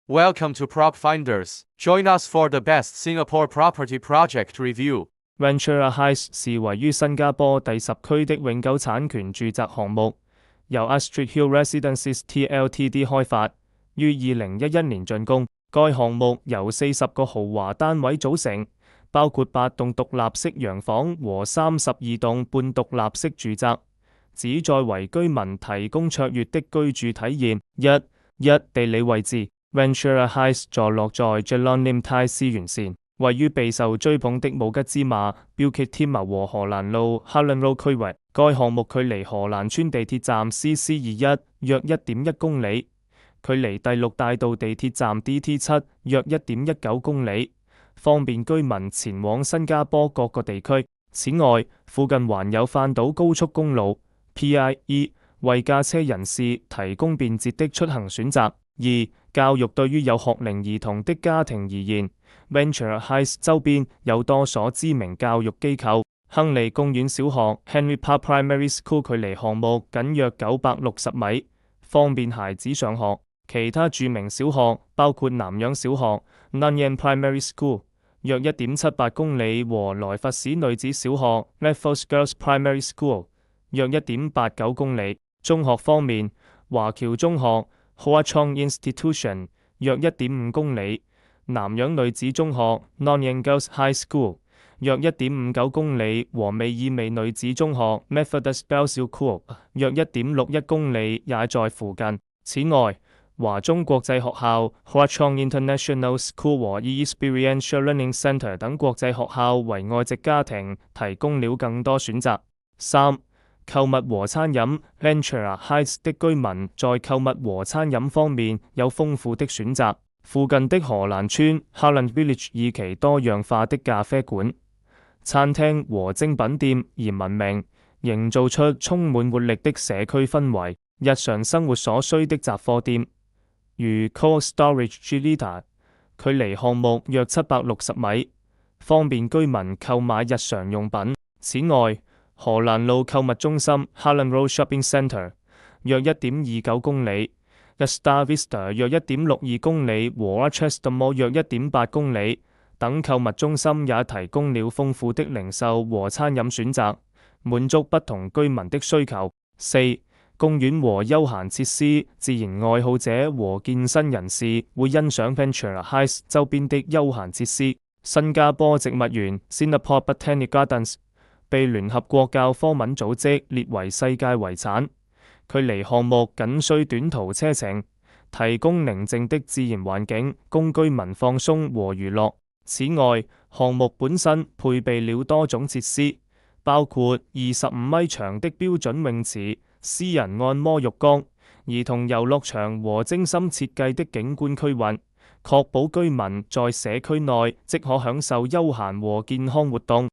Welcome to Prop Finders. Join us for the best Singapore property project review. Ventura Heights 是位於新加坡第10區的永久產權住宅項目，由 Astrid Hill Residences Ltd 開發，於2011年竣工。該項目由40個豪華單位組成，包括8棟獨立式洋房和32棟半獨立式住宅，旨在為居民提供卓越的居住體驗。一地理位置 Ventura Heights 坐落在 Jalan Lim Tai See 沿線，位於備受追捧的武吉之馬、Bukit Timah 和荷蘭路 Harlan Road 區域。該項目距離荷蘭村地鐵站 CC21 約 1.1 公里，距離第6大道地鐵站 DT7 約 1.19 公里，方便居民前往新加坡各個地區。此外，附近還有泛島高速公路 PIE， 為駕車人士提供便捷的出行選擇。教育對於有學齡兒童的家庭而言 ，Ventura Heights 周邊有多所知名教育機構。亨利公園小學 Henry Park Primary School 距離項目僅約960米，方便孩子上學。其他著名小學包括南洋小學 Nanyang Primary School 約 1.78 公里和萊佛士女子小學 Raffles Girls Primary School 約 1.89 公里。中學方面，華僑中學 Hwa Chong Institution 約 1.5 公里，南洋女子中學 Nanyang Girls High School 約 1.59 公里和美爾美女子中學 Methodist Girls School 約 1.61 公里也在附近。此外，華中國際學校 Hwa Chong International School 和 Experiential Learning Centre 等國際學校為外籍家庭提供了更多選擇。購物和餐飲 Ventura Heights 的居民在購物和餐飲方面有豐富的選擇。附近的荷蘭村 Harlan Village 以其多樣化的咖啡館、餐廳和精品店而聞名，營造出充滿活力的社區氛圍。日常生活所需的雜貨店，如 Cold Storage Gelita， 距離項目約760米，方便居民購買日常用品。此外，荷蘭路購物中心 Harlan Road Shopping Centre 約 1.29 公里， Star Vista 約 1.62 公里和 Rochester Mall 約 1.8 公里等購物中心也提供了豐富的零售和餐飲選擇，滿足不同居民的需求。公園和休閒設施，自然愛好者和健身人士會欣賞 Ventura Heights 周邊的休閒設施。新加坡植物園 Singapore Botanic Gardens 被聯合國教科文組織列為世界遺產，距離項目僅需短途車程，提供寧靜的自然環境供居民放鬆和娛樂。此外，項目本身配備了多種設施，包括25米長的標準泳池、私人按摩浴缸、兒童遊樂場和精心設計的景觀區域，確保居民在社區內即可享受休閒和健康活動。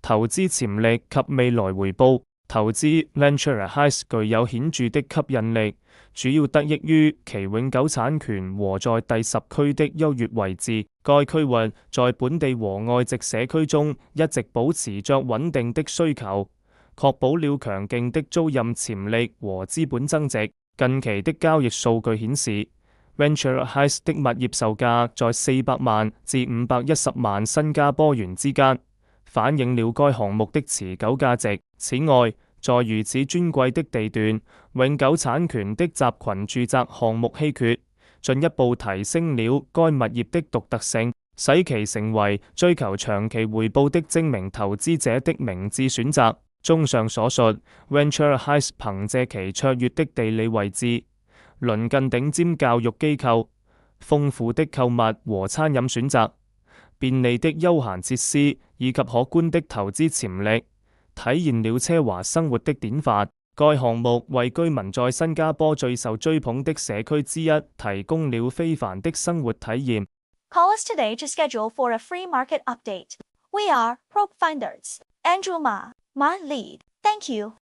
投資潛力及未來回報。投資 Ventura Heights 具有顯著的吸引力，主要得益於其永久產權和在第10區的優越位置。該區域在本地和外籍社區中一直保持着穩定的需求，確保了強勁的租賃潛力和資本增值。近期的交易數據顯示 ，Ventura Heights 的物業售價在400萬至510萬新加坡元之間，反映了該項目的持久價值。此外，在如此尊貴的地段，永久產權的集群住宅項目稀缺，進一步提升了該物業的獨特性，使其成為追求長期回報的精明投資者的明智選擇。綜上所述 ，Ventura Heights 憑借其卓越的地理位置、鄰近頂尖教育機構、豐富的購物和餐飲選擇、便利的休閒設施以及可觀的投資潛力，體現了奢華生活的典範。該項目為居民在新加坡最受追捧的社區之一提供了非凡的生活體驗。Call us today to schedule for a free market update. We are Probe Finders. Andrew Ma, lead. Thank you.